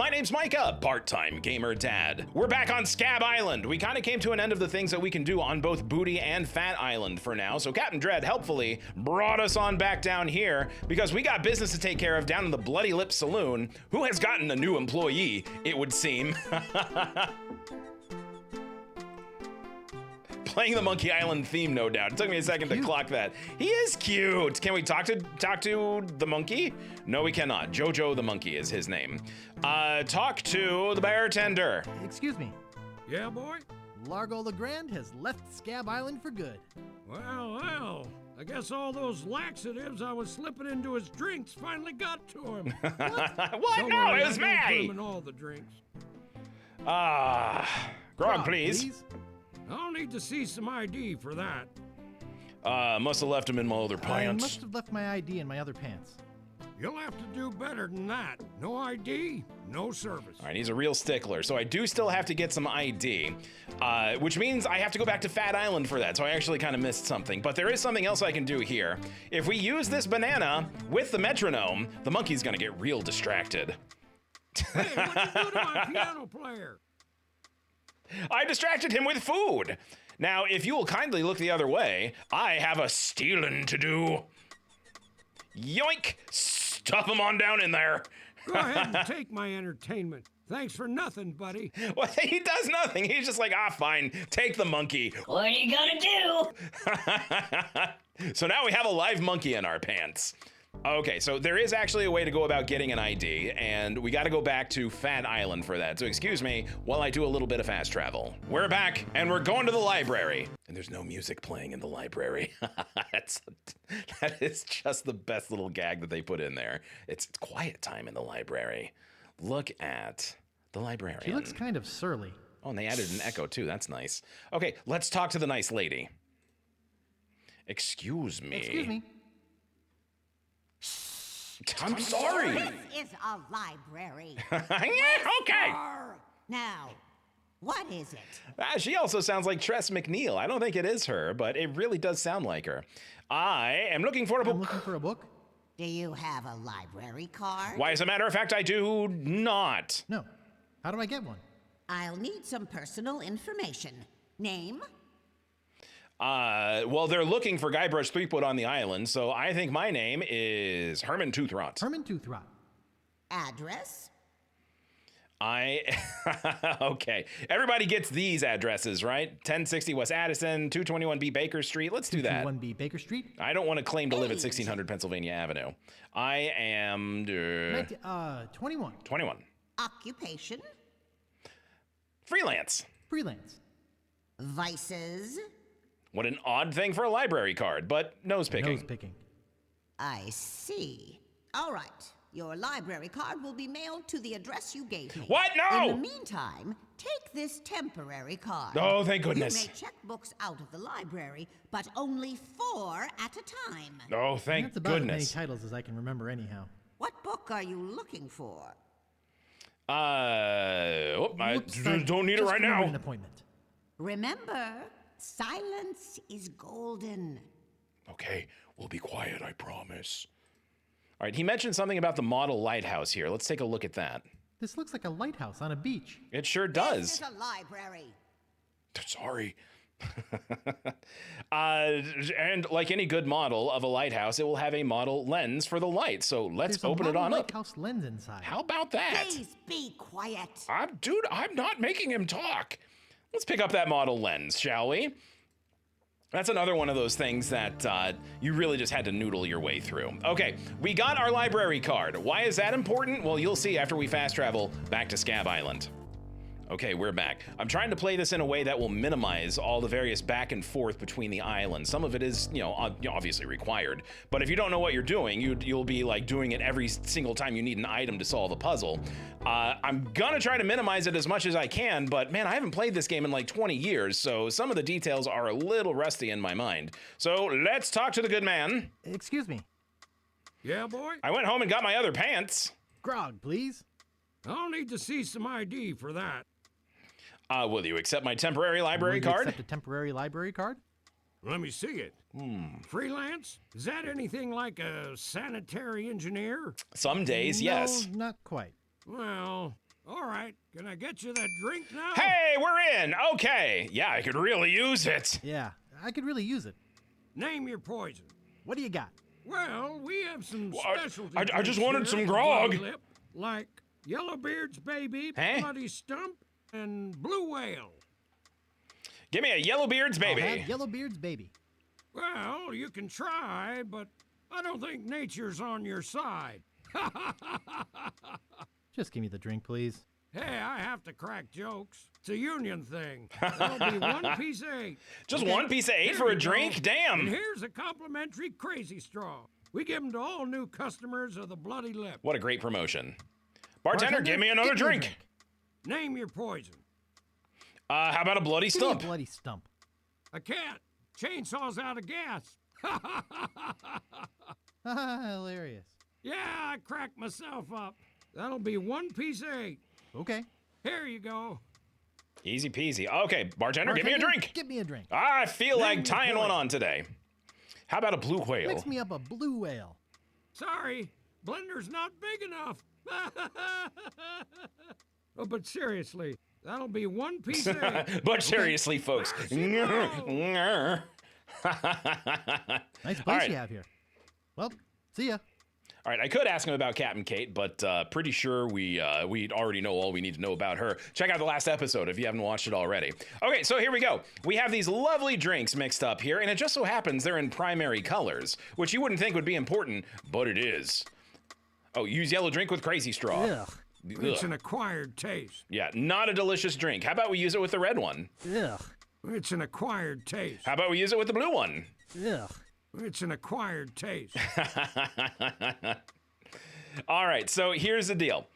my name's Micah, part-time gamer dad. We're back on Scab Island. We kind of came to an end of the things that we can do on both Booty and Fat Island for now, so Captain Dread helpfully brought us on back down here because we got business to take care of down in the Bloody Lip Saloon, who has gotten a new employee, it would seem. Playing the Monkey Island theme, no doubt. It took me a second to clock that. He is cute. Can we talk to the monkey? No, we cannot. Jojo the monkey is his name. Talk to the bartender. Excuse me. Yeah, boy? Largo Legrand has left Scab Island for good. Well, I guess all those laxatives I was slipping into his drinks finally got to him. What? No, it was me. Put him in all the drinks. Grog, please. I'll need to see some ID for that. Must have left him in my other pants. I must have left my ID in my other pants. You'll have to do better than that. No ID, no service. All right, he's a real stickler, so I do still have to get some ID, which means I have to go back to Fat Island for that, so I actually kind of missed something. But there is something else I can do here. If we use this banana with the metronome, the monkey's gonna get real distracted. Hey, what'd you do to my piano player? I distracted him with food. Now, if you will kindly look the other way, I have a stealing to do. Yoink! Stuff him on down in there. Go ahead and take my entertainment. Thanks for nothing, buddy. Well, he does nothing. He's just like, fine, take the monkey. What are you gonna do? So now we have a live monkey in our pants. Okay, so there is actually a way to go about getting an ID, and we gotta go back to Fat Island for that. So excuse me while I do a little bit of fast travel. We're back, and we're going to the library. And there's no music playing in the library. That is just the best little gag that they put in there. It's quiet time in the library. Look at the librarian. She looks kind of surly. Oh, and they added an echo too, that's nice. Okay, let's talk to the nice lady. Excuse me. Excuse me. I'm sorry. This is a library. Yeah, okay. Now, what is it? She also sounds like Tress McNeil. I don't think it is her, but it really does sound like her. I am looking for a book. I'm looking for a book. Do you have a library card? Why, as a matter of fact, I do not. No. How do I get one? I'll need some personal information. Name? Well, they're looking for Guybrush Threepwood on the island, so I think my name is Herman Toothrot. Herman Toothrot. Address? Okay. Everybody gets these addresses, right? 1060 West Addison, 221B Baker Street. Let's do that. 221B Baker Street. I don't want to claim to live at 1600 Pennsylvania Avenue. I am 21. 21. Occupation? Freelance. Freelance. Vices? What an odd thing for a library card, but nose picking. Nose picking. I see. All right. Your library card will be mailed to the address you gave me. What? No! In the meantime, take this temporary card. Oh, thank goodness. You may check books out of the library, but only 4 at a time. Oh, thank That's about goodness. as many titles as I can remember anyhow. What book are you looking for? I don't need it right now. An appointment. Remember, silence is golden. Okay, we'll be quiet, I promise. All right, he mentioned something about the model lighthouse here. Let's take a look at that. This looks like a lighthouse on a beach. It sure This does. is a library. Sorry. And like any good model of a lighthouse, it will have a model lens for the light. So let's open it on up. Lighthouse lens inside. How about that? Please be quiet. Dude, I'm not making him talk. Let's pick up that model lens, shall we? That's another one of those things that you really just had to noodle your way through. Okay, we got our library card. Why is that important? Well, you'll see after we fast travel back to Scab Island. Okay, we're back. I'm trying to play this in a way that will minimize all the various back and forth between the islands. Some of it is, obviously required. But if you don't know what you're doing, you'll be like doing it every single time you need an item to solve a puzzle. I'm gonna try to minimize it as much as I can, but man, I haven't played this game in like 20 years, so some of the details are a little rusty in my mind. So let's talk to the good man. Excuse me. Yeah, boy? I went home and got my other pants. Grog, please. I'll need to see some ID for that. Will you accept my temporary library Will you card? accept a temporary library card? Let me see it. Freelance? Is that anything like a sanitary engineer? Some days, yes. No, not quite. Well, All right, can I get you that drink now? Hey, we're in. Okay. Yeah, I could really use it. Yeah, I could really use it. Name your poison. What do you got? Well, we have some Well, specialty I just drinks wanted here some at the grog. Bloody Lip, like Yellowbeard's Baby, Hey? Bloody Stump, and Blue Whale. Give me a Yellowbeard's I'll baby. have Yellowbeard's baby. Well, you can try, but I don't think nature's on your side. Just give me the drink, please. Hey, I have to crack jokes. It's a union thing. That'll be 1 piece of 8. Just 1 piece of 8 Here for a you go. drink? And Damn. here's a complimentary Crazy Straw. We give them to all new customers of the Bloody Lip. What a great promotion. Bartender, give me another give me a drink. Name your poison. How about a bloody Give me a stump? bloody stump. A cat. Chainsaws out of gas. Hilarious. Yeah, I cracked myself up. That'll be 1 piece of 8. Okay. Here you go. Easy peasy. Okay, bartender, give me a Bartender, drink. Give me a drink. I feel like your tying one poison. on today. How about a blue whale? Mix me up a blue whale. Sorry, blender's not big enough. Oh, but seriously, that'll be 1 piece of 8. But seriously, folks. Nice place right. you have here. Well, see ya. All right, I could ask him about Captain Kate, but pretty sure we already know all we need to know about her. Check out the last episode if you haven't watched it already. Okay, so here we go. We have these lovely drinks mixed up here, and it just so happens they're in primary colors, which you wouldn't think would be important, but it is. Oh, use yellow drink with crazy straw. Ugh. It's Ugh. an acquired taste. Yeah, not a delicious drink. How about we use it with the red one? Ugh. It's an acquired taste. How about we use it with the blue one? Ugh. It's an acquired taste. All right, so here's the deal.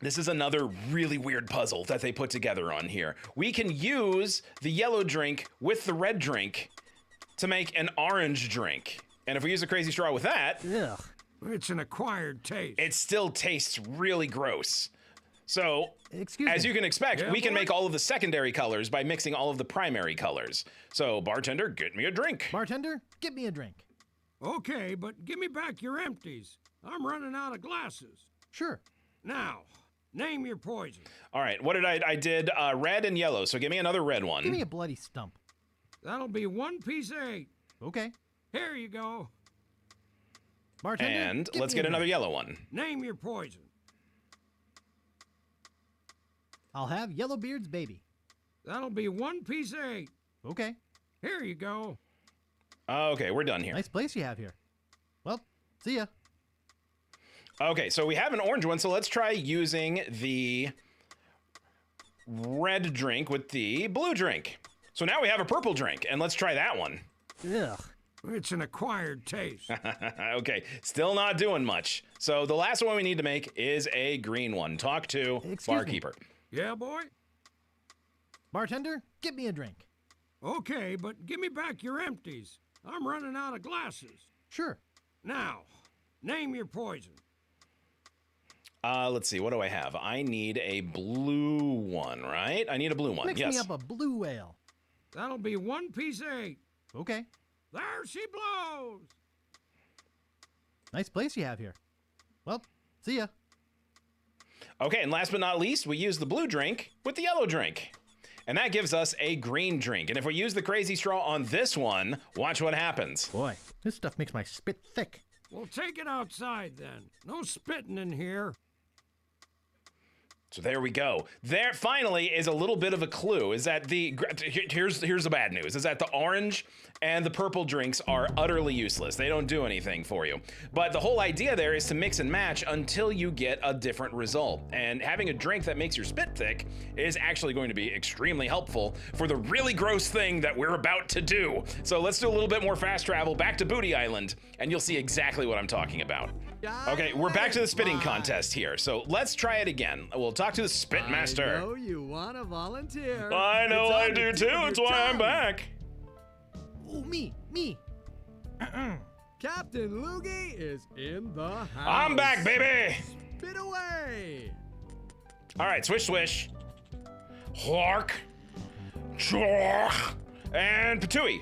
This is another really weird puzzle that they put together on here. We can use the yellow drink with the red drink to make an orange drink. And if we use a crazy straw with that, Ugh. It's an acquired taste. it still tastes really gross. So, Excuse as me. you can expect, Yeah, we can boy? make all of the secondary colors by mixing all of the primary colors. So, bartender, get me a drink. Bartender, give me a drink. Okay, but give me back your empties. I'm running out of glasses. Sure. Now, name your poison. All right, what did I did red and yellow, so give me another red one. Give me a bloody stump. That'll be 1 piece of 8. Okay. Here you go. Bartender, And give let's me a get another drink. yellow one. Name your poison. I'll have Yellowbeard's baby. That'll be 1 piece of 8. Okay. Here you go. Okay, we're done here. Nice place you have here. Well, see ya. Okay, so we have an orange one, so let's try using the red drink with the blue drink. So now we have a purple drink, and let's try that one. Ugh. It's an acquired taste. Okay, still not doing much. So the last one we need to make is a green one. Talk to Excuse me. barkeeper. Yeah, boy? Bartender, give me a drink. Okay, but give me back your empties. I'm running out of glasses. Sure. Now, name your poison. Let's see, what do I have? I need a blue one, right? I need a blue one, Mix yes. me up a blue whale. That'll be 1 piece of 8. Okay. There she blows. Nice place you have here. Well, see ya. Okay, and last but not least, we use the blue drink with the yellow drink. And that gives us a green drink. And if we use the crazy straw on this one, watch what happens. Boy, this stuff makes my spit thick. Well, take it outside then. No spitting in here. So there we go. There finally is a little bit of a clue. Is that here's the bad news. Is that the orange and the purple drinks are utterly useless. They don't do anything for you. But the whole idea there is to mix and match until you get a different result. And having a drink that makes your spit thick is actually going to be extremely helpful for the really gross thing that we're about to do. So let's do a little bit more fast travel back to Booty Island, and you'll see exactly what I'm talking about. Okay, we're back to the spitting contest here, so let's try it again. We'll talk to the spit master. I know you want to volunteer. I know It's on I the do tip too, of that's your why I'm tongue. back. Oh, me. Captain Loogie is in the house. I'm back, baby. Spit away. All right, swish, swish. Hark. Chork. And Patooey.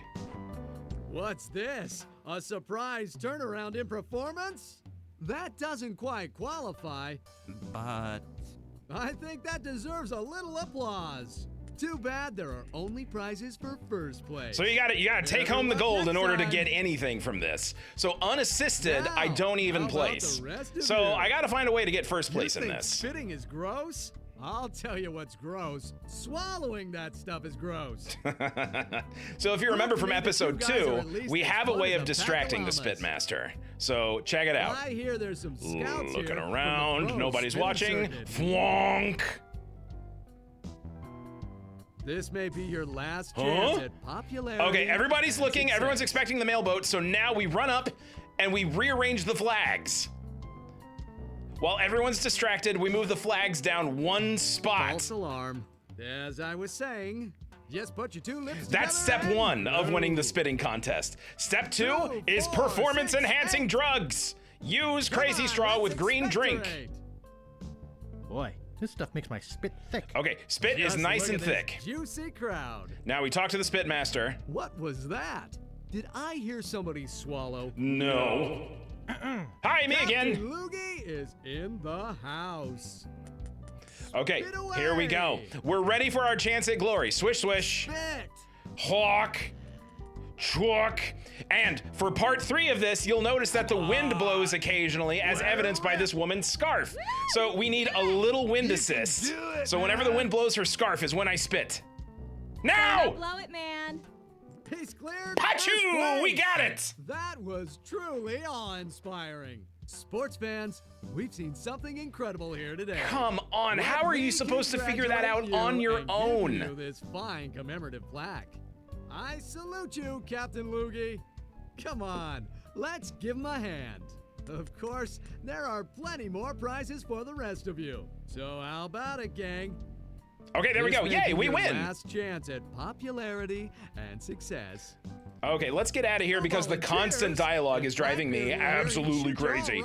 What's this? A surprise turnaround in performance? That doesn't quite qualify. But I think that deserves a little applause. Too bad there are only prizes for first place. So you gotta take home the gold in order to get anything from this. So unassisted, I don't even place. So I gotta find a way to get first place in this. Spitting is gross? I'll tell you what's gross. Swallowing that stuff is gross. So if you remember from episode 2, we have a way of distracting the Spitmaster. So check it out. I hear there's some scouts Looking here around, from the nobody's Spitting watching. Circuit. Thwonk. This may be your last chance at popularity. Okay, everybody's and looking, success. everyone's expecting the mailboat, so now we run up and we rearrange the flags. While everyone's distracted, we move the flags down one spot. False alarm. As I was saying, just put your 2 lips That's together step and 1 of winning the go. spitting contest. Step 2 2, is 4, performance 6, enhancing 8. drugs. Use Come crazy on, straw let's with green drink. expectorate. Boy, this stuff makes my spit thick. Okay, spit is Just nice look and at this thick. Juicy crowd. Now we talk to the Spitmaster. What was that? Did I hear somebody swallow? No. Hi, me again. Captain Loogie is in the house. Okay, Spit away. here we go. We're ready for our chance at glory. Swish, swish. Spit. Hawk. Chuck. And for part 3 of this, you'll notice that the wind blows occasionally, as evidenced by this woman's scarf. So we need a little wind assist. do it, So whenever the wind blows her scarf is when I spit. Now! Blow it, man. He's cleared. Achoo! first We place. got it! That was truly awe-inspiring. Sports fans, we've seen something incredible here today. Come on, Let how are me you supposed to figure that out congratulate on you your and give own? you this fine commemorative plaque. I salute you, Captain Loogie. Come on, let's give him a hand. Of course, there are plenty more prizes for the rest of you. So how about it, gang? Okay, there we This go. may Yay, be we your win. Last chance at popularity and success. Okay, let's get out of here because the constant dialogue is driving me absolutely crazy.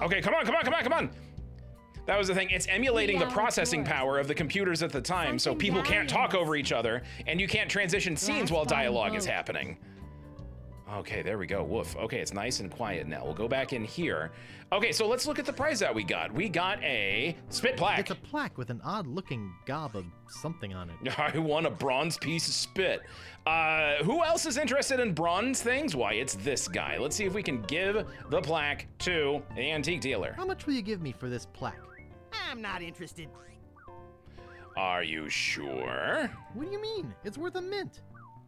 Okay, come on, come on, come on, come on. That was the thing. It's emulating the Yeah, processing of course. power of the computers at the time, so Something people can't talk dies. over each other, and you can't transition scenes Last while time dialogue is vote. happening. Okay, there we go. Woof. Okay, it's nice and quiet now. We'll go back in here. Okay, so let's look at the prize that we got. We got a spit plaque. It's a plaque with an odd-looking gob of something on it. I won a bronze piece of spit. Who else is interested in bronze things? Why, it's this guy. Let's see if we can give the plaque to the antique dealer. How much will you give me for this plaque? I'm not interested. Are you sure? What do you mean? It's worth a mint.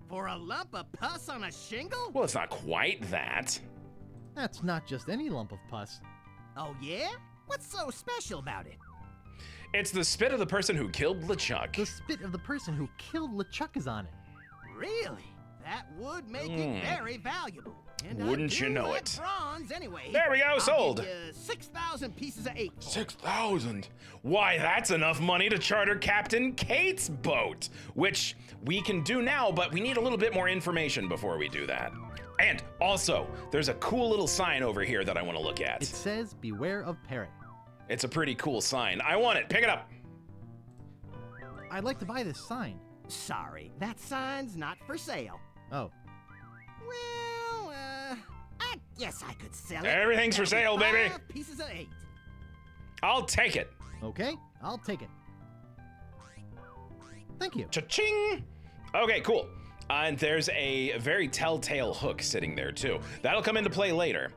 For a lump of pus on a shingle? Well, it's not quite that. That's not just any lump of pus. Oh, yeah? What's so special about it? It's the spit of the person who killed LeChuck. The spit of the person who killed LeChuck is on it. Really? That would make it very valuable. And Wouldn't I you do know like it? Bronze anyway. There we go, I'll sold. Give you 6,000 pieces of 8. 6,000. Why, that's enough money to charter Captain Kate's boat, which we can do now, but we need a little bit more information before we do that. And also, there's a cool little sign over here that I want to look at. It says, beware of parrot. It's a pretty cool sign. I want it. Pick it up. I'd like to buy this sign. Sorry, that sign's not for sale. Oh, Well, I guess I could sell it. Everything's for That'll be sale, baby. 5 pieces of 8. I'll take it. okay. I'll take it. Thank you. Cha-ching! Okay, cool. And there's a very telltale hook sitting there too. That'll come into play later.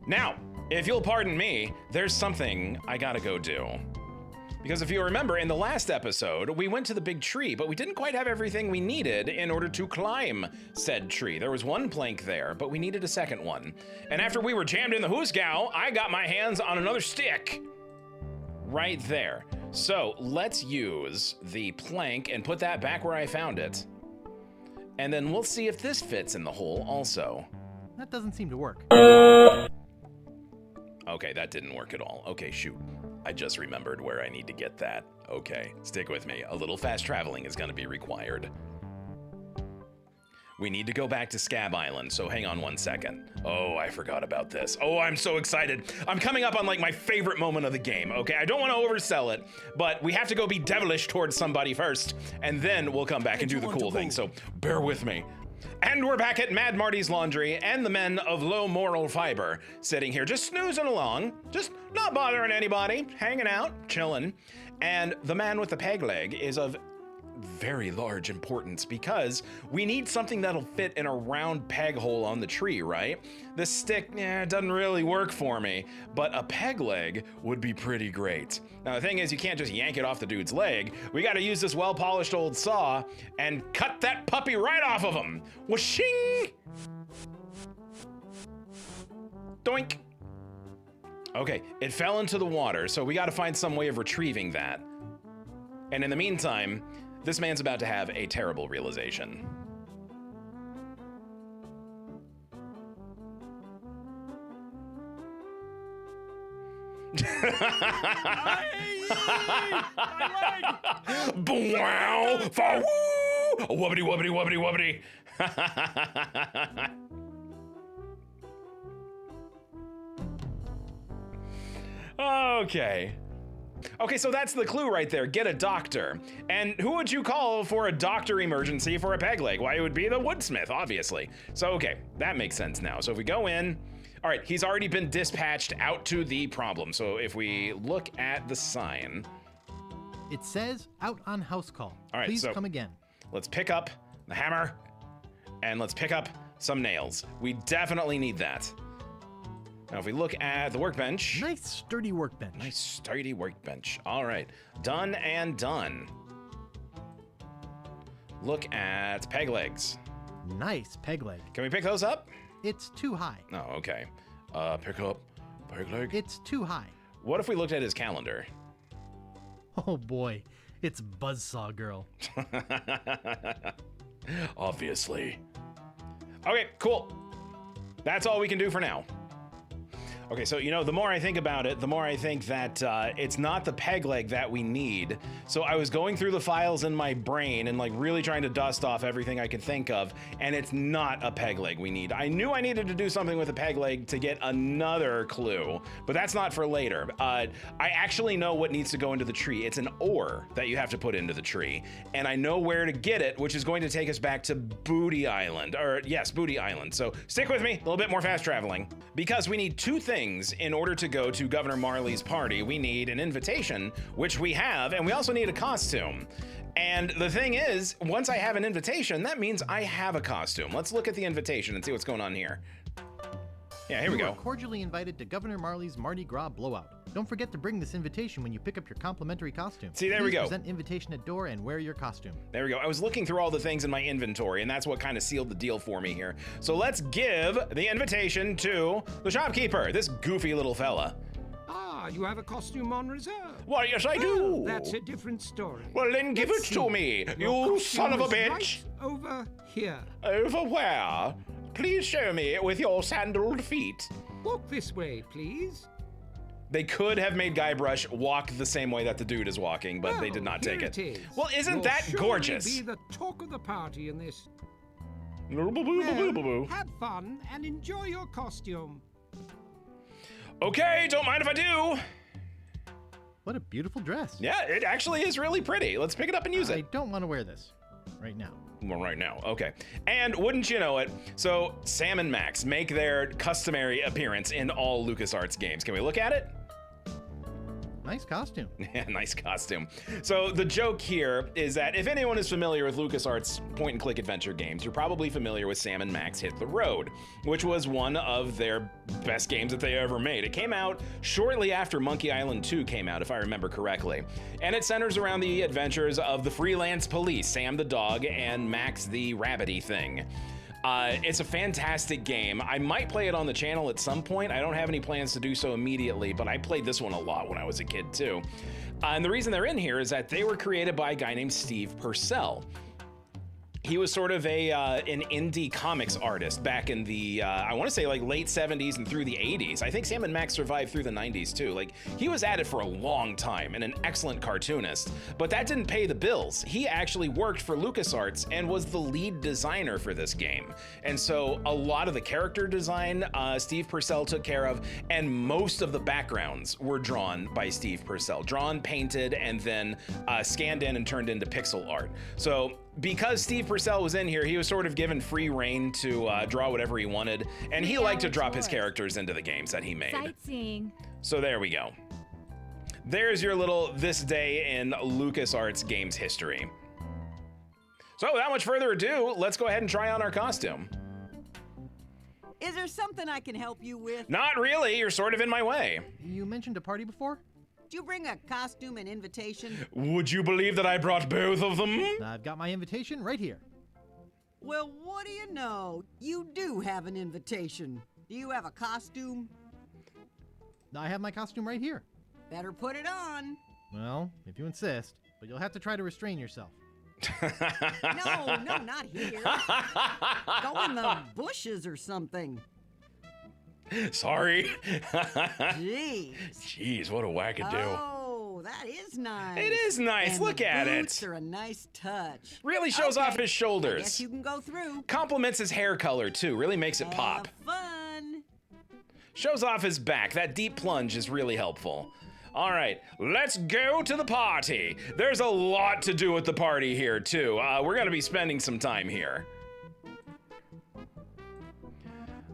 Now, if you'll pardon me, there's something I gotta go do. Because if you remember, in the last episode, we went to the big tree, but we didn't quite have everything we needed in order to climb said tree. There was one plank there, but we needed a second one. And after we were jammed in the hoosgow, I got my hands on another stick. Right there. So let's use the plank and put that back where I found it. And then we'll see if this fits in the hole also. That doesn't seem to work. Okay, that didn't work at all. Okay, shoot. I just remembered where I need to get that. Okay, stick with me. A little fast traveling is gonna be required. We need to go back to Scab Island, so hang on one second. Oh, I forgot about this. Oh, I'm so excited. I'm coming up on like my favorite moment of the game, okay? I don't want to oversell it, but we have to go be devilish towards somebody first, and then we'll come back and do the cool thing, so bear with me. And we're back at Mad Marty's Laundry and the men of low moral fiber sitting here just snoozing along, just not bothering anybody, hanging out, chilling. And the man with the peg leg is of very large importance because we need something that'll fit in a round peg hole on the tree, right? This stick, doesn't really work for me, but a peg leg would be pretty great. Now the thing is, you can't just yank it off the dude's leg. We gotta use this well-polished old saw and cut that puppy right off of him. Whooshing! Doink! Okay, it fell into the water, so we gotta find some way of retrieving that. And in the meantime, this man's about to have a terrible realization. Wow! Wubbity wubbity wubbity wubbity. Okay. Okay, so that's the clue right there. Get a doctor. And who would you call for a doctor emergency for a peg leg? Why, it would be the woodsmith, obviously. So, okay, that makes sense now. So if we go in, all right, he's already been dispatched out to the problem. So if we look at the sign. It says out on house call. All right, Please so come again. Let's pick up the hammer and let's pick up some nails. We definitely need that. Now, if we look at the workbench. Nice sturdy workbench. Nice sturdy workbench. All right, done and done. Look at peg legs. Nice peg leg. Can we pick those up? It's too high. Oh, okay. Pick up peg leg. It's too high. What if we looked at his calendar? Oh boy, it's Buzzsaw Girl. Obviously. Okay, cool. That's all we can do for now. Okay, so, the more I think about it, the more I think that it's not the peg leg that we need. So I was going through the files in my brain and really trying to dust off everything I could think of, and it's not a peg leg we need. I knew I needed to do something with a peg leg to get another clue, but that's not for later. I actually know what needs to go into the tree. It's an ore that you have to put into the tree, and I know where to get it, which is going to take us back to Booty Island, or yes, Booty Island. So stick with me, a little bit more fast traveling, because we need two things in order to go to Governor Marley's party. We need an invitation, which we have, and we also need a costume. And the thing is, once I have an invitation, that means I have a costume. Let's look at the invitation and see what's going on here. Yeah, here we You go. are cordially invited to Governor Marley's Mardi Gras blowout. Don't forget to bring this invitation when you pick up your complimentary costume. See, there we go. Present invitation at door and wear your costume. There we go. I was looking through all the things in my inventory, and that's what kind of sealed the deal for me here. So let's give the invitation to the shopkeeper, this goofy little fella. Ah, you have a costume on reserve. Why, yes, I do. Well, that's a different story. Well, then give Let's it to see. me, Your you son of a costume is bitch. right over here. Over where? Please show me with your sandaled feet. Walk this way, please. They could have made Guybrush walk the same way that the dude is walking, but they did not here take it. is. Well, isn't You'll that surely gorgeous? Be the talk of the party in this. Well, Have fun and enjoy your costume. okay, don't mind if I do. What a beautiful dress. Yeah, it actually is really pretty. Let's pick it up and use I it. don't want to wear this right now. Well, right now, okay. And wouldn't you know it, so Sam and Max make their customary appearance in all LucasArts games. Can we look at it? Nice costume. Yeah, nice costume. So the joke here is that if anyone is familiar with LucasArts point-and-click adventure games, you're probably familiar with Sam and Max Hit the Road, which was one of their best games that they ever made. It came out shortly after Monkey Island 2 came out, if I remember correctly. And it centers around the adventures of the freelance police, Sam the dog and Max the rabbity thing. It's a fantastic game. I might play it on the channel at some point. I don't have any plans to do so immediately, but I played this one a lot when I was a kid too. And the reason they're in here is that they were created by a guy named Steve Purcell. He was sort of an indie comics artist back in the, I want to say late 70s and through the 80s. I think Sam and Max survived through the 90s too. He was at it for a long time and an excellent cartoonist, but that didn't pay the bills. He actually worked for LucasArts and was the lead designer for this game. And so a lot of the character design, Steve Purcell took care of, and most of the backgrounds were drawn by Steve Purcell. Drawn, painted, and then scanned in and turned into pixel art. So because Steve Purcell was in here, he was sort of given free reign to draw whatever he wanted, and he liked to drop his characters into the games that he made. Sightseeing. So there we go. There's your little this day in LucasArts games history. So without much further ado, let's go ahead and try on our costume. Is there something I can help you with? Not really, you're sort of in my way. You mentioned a party before? Did you bring a costume and invitation? Would you believe that I brought both of them? I've got my invitation right here. Well, what do you know? You do have an invitation. Do you have a costume? I have my costume right here. Better put it on. Well, if you insist, but you'll have to try to restrain yourself. No, not here. Go in the bushes or something. Sorry. Jeez. Jeez, what a wackadoo. Oh, that is nice. It is nice. And Look at it. Boots are a nice touch. Really shows off his I shoulders. guess you can go through. Compliments his hair color too. Really makes it pop. Have fun. Shows off his back. That deep plunge is really helpful. All right, let's go to the party. There's a lot to do at the party here too. We're gonna be spending some time here.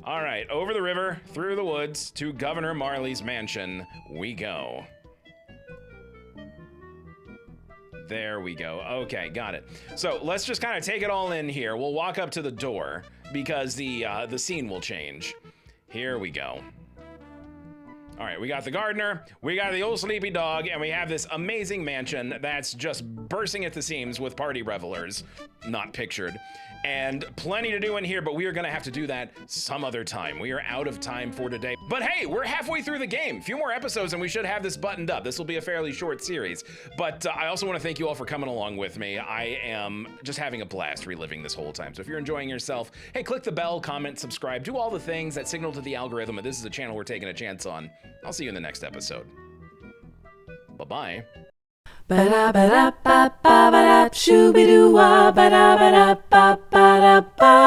All right, over the river, through the woods, to Governor Marley's mansion we go. There we go. Okay, got it. So let's just kind of take it all in here. We'll walk up to the door because the scene will change. Here we go. All right, we got the gardener, we got the old sleepy dog, and we have this amazing mansion that's just bursting at the seams with party revelers, not pictured. And plenty to do in here, but we are gonna have to do that some other time. We are out of time for today. But hey, we're halfway through the game. A few more episodes and we should have this buttoned up. This will be a fairly short series. But I also wanna thank you all for coming along with me. I am just having a blast reliving this whole time. So if you're enjoying yourself, hey, click the bell, comment, subscribe, do all the things that signal to the algorithm that this is a channel we're taking a chance on. I'll see you in the next episode. Bye-bye. Ba-da-ba-da-ba-ba-ba-da, shoo-be-doo-wah, ba-da-ba-da-ba-ba-da-ba.